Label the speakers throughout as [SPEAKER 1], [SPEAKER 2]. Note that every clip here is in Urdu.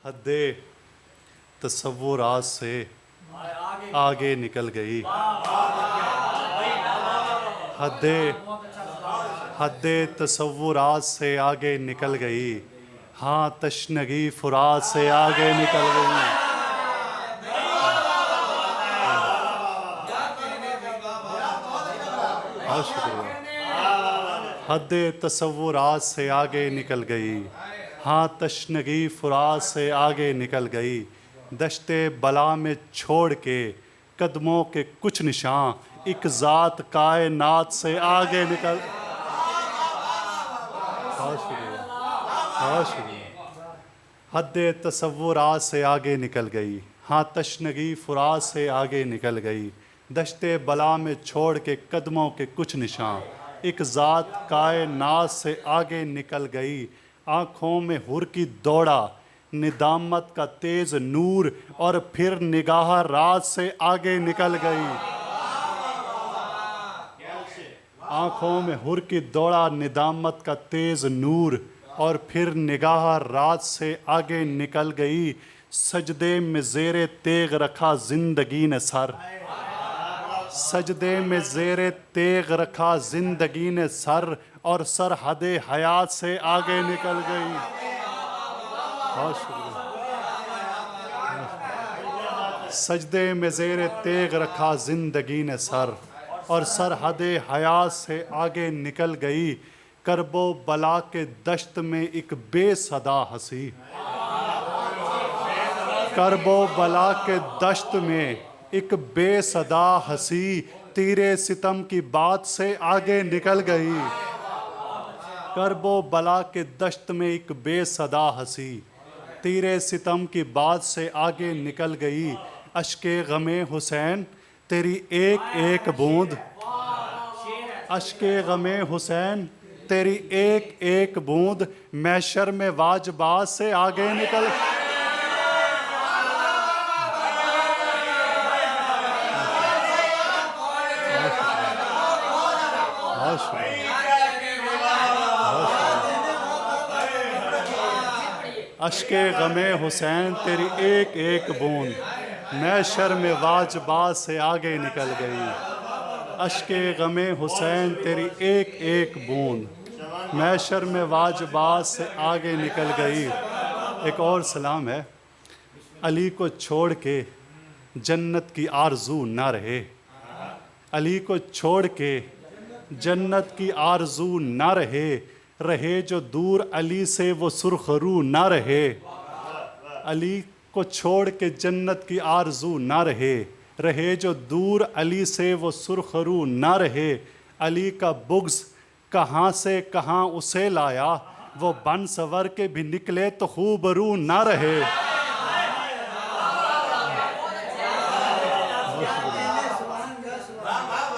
[SPEAKER 1] حد تصورات سے آگے نکل گئی، حد تصورات سے آگے نکل گئی، ہاں تشنگی فرات سے آگے نکل گئی۔ بہت شکریہ۔ حد تصورات سے آگے نکل گئی، ہاں تشنگی فرات سے آگے نکل گئی، دشت بلا میں چھوڑ کے قدموں کے کچھ نشاں، ایک ذات کائنات سے آگے نکل۔ بہت شکریہ، بہت شکریہ۔ حد تصورات سے آگے نکل گئی، ہاں تشنگی فرات سے آگے نکل گئی، دشت بلا میں چھوڑ کے قدموں کے کچھ نشاں، ایک ذات کائنات سے آگے نکل گئی، آنکھوں میں حر کی دوڑا ندامت کا تیز نور، اور پھر نگاہ رات سے آگے نکل گئی۔ آنکھوں میں حر کی دوڑا ندامت کا تیز نور، اور پھر نگاہ رات سے آگے نکل گئی، سجدے میں زیر تیغ رکھا زندگی نے سر، سجدے میں زیر تیغ رکھا زندگی نے سر، اور سرحد حیات سے آگے نکل گئی۔ بہت شکریہ۔ سجدے میں زیر تیغ رکھا زندگی نے سر، اور سرحد حیات سے آگے نکل گئی، کرب و بلا کے دشت میں ایک بے صدا ہنسی، کرب و بلا کے دشت میں ایک بے صدا ہنسی، تیرے ستم کی بات سے آگے نکل گئی۔ کرب و بلا کے دشت میں ایک بے صدا ہنسی، تیرے ستم کی بات سے آگے نکل گئی، اشک غم حسین تیری ایک ایک بوند، اشک غم حسین تیری ایک ایک بوند، محشر میں واجبات سے آگے نکل۔ اشک غم حسین تیری ایک ایک بوند، محشر میں واجبات سے آگے نکل گئی، اشک غم حسین تیری ایک ایک بوند، محشر میں واجبات سے آگے نکل گئی۔ ایک اور سلام ہے۔ علی کو چھوڑ کے جنت کی آرزو نہ رہے، علی کو چھوڑ کے جنت کی آرزو نہ رہے، رہے جو دور علی سے وہ سرخ رو نہ رہے، علی کو چھوڑ کے جنت کی آرزو نہ رہے، رہے جو دور علی سے وہ سرخ رو نہ رہے، علی کا بغض کہاں سے کہاں اسے لایا، وہ بن سور کے بھی نکلے تو خوب رو نہ رہے۔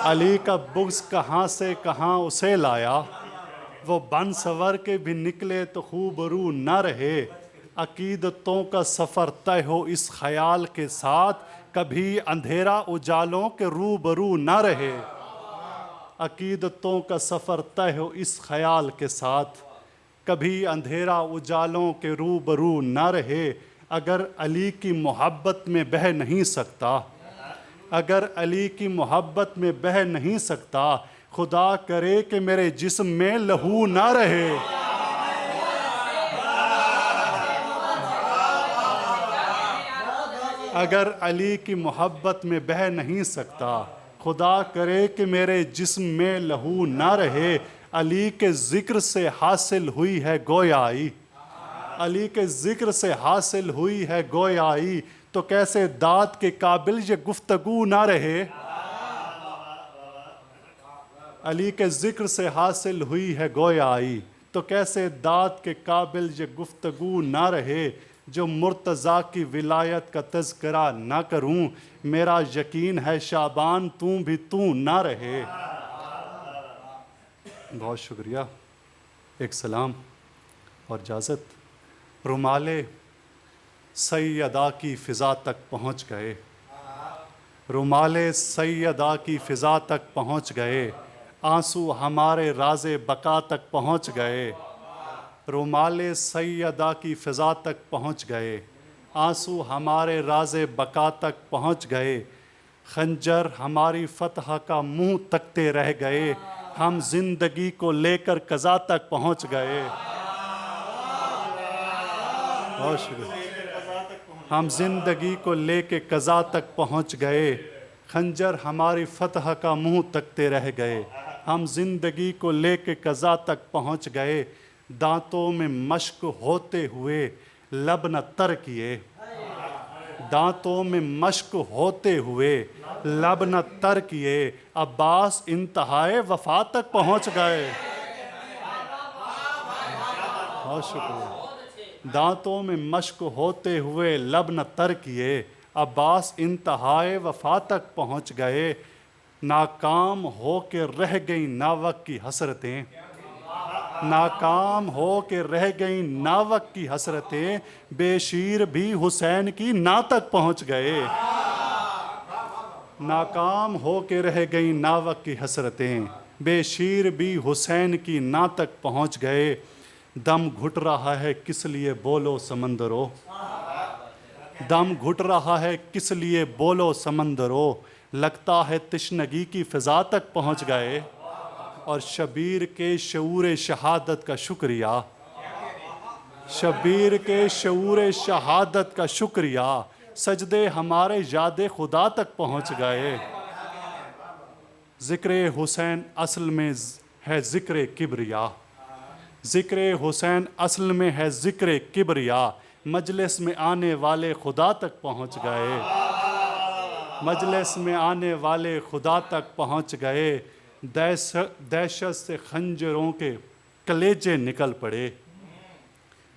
[SPEAKER 1] علی کا بغض کہاں سے کہاں اسے لایا، وہ بن سور کے بھی نکلے تو خوب رو نہ رہے، عقیدتوں کا سفر طے ہو اس خیال کے ساتھ، کبھی اندھیرا اجالوں کے روبرو نہ رہے، عقیدتوں کا سفر طے ہو اس خیال کے ساتھ، کبھی اندھیرا اجالوں کے روبرو نہ رہے، اگر علی کی محبت میں بہہ نہیں سکتا، اگر علی کی محبت میں بہہ نہیں سکتا، خدا کرے کہ میرے جسم میں لہو نہ رہے۔ اگر علی کی محبت میں بہہ نہیں سکتا، خدا کرے کہ میرے جسم میں لہو نہ رہے، علی کے ذکر سے حاصل ہوئی ہے گویائی، علی کے ذکر سے حاصل ہوئی ہے گویائی، تو کیسے داد کے قابل یہ گفتگو نہ رہے، علی کے ذکر سے حاصل ہوئی ہے گویائی، تو کیسے داد کے قابل یہ گفتگو نہ رہے، جو مرتضیٰ کی ولایت کا تذکرہ نہ کروں، میرا یقین ہے شعبان بھی نہ رہے۔ بہت شکریہ۔ ایک سلام اور اجازت۔ رومال سیدہ کی فضا تک پہنچ گئے، رومال سیدہ کی فضا تک پہنچ گئے، آنسو ہمارے راز بقا تک پہنچ گئے، رومال سیدہ کی فضا تک پہنچ گئے، آنسو ہمارے راز بقا تک پہنچ گئے، خنجر ہماری فتح کا منہ تکتے رہ گئے، ہم زندگی کو لے کر قضا تک پہنچ گئے۔ بہت شکریہ۔ ہم زندگی کو لے کے قضا تک پہنچ گئے، خنجر ہماری فتح کا منہ تکتے رہ گئے، ہم زندگی کو لے کے قضا تک پہنچ گئے، دانتوں میں مشق ہوتے ہوئے لب نہ تر کیے، دانتوں میں مشق ہوتے ہوئے لب نہ تر کیے، عباس انتہائے وفا تک پہنچ گئے۔ بہت شکریہ۔ دانتوں میں مشق ہوتے ہوئے لب نہ تر کیے، عباس انتہائے وفا تک پہنچ گئے، ناکام ہو کے رہ گئیں ناوک کی حسرتیں، ناکام ہو کے رہ گئیں ناوک کی حسرتیں، بے شیر بھی حسین کی نا تک پہنچ گئے، ناکام ہو کے رہ گئیں ناوک کی حسرتیں، بے شیر بھی حسین کی نا تک پہنچ گئے، دم گھٹ رہا ہے کس لیے بولو سمندرو، دم گھٹ رہا ہے کس لیے بولو سمندرو، لگتا ہے تشنگی کی فضا تک پہنچ گئے، اور شبیر کے شعور شہادت کا شکریہ، شبیر کے شعور شہادت کا شکریہ، سجدے ہمارے یاد خدا تک پہنچ گئے، ذکر حسین اصل میں ہے ذکر کبریا، ذکر حسین اصل میں ہے ذکر کبریا، مجلس میں آنے والے خدا تک پہنچ گئے، مجلس میں آنے والے خدا تک پہنچ گئے، دہشت سے خنجروں کے کلیجے نکل پڑے،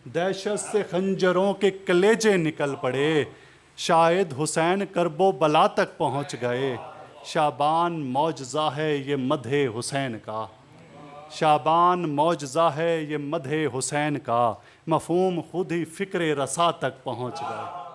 [SPEAKER 1] دہشت سے خنجروں کے کلیجے نکل پڑے، شاید حسین کرب و بلا تک پہنچ گئے، شعبان معجزہ ہے یہ مدح حسین کا، شعبان معجزہ ہے یہ مدح حسین کا، مفہوم خود ہی فکر رسا تک پہنچ گئے۔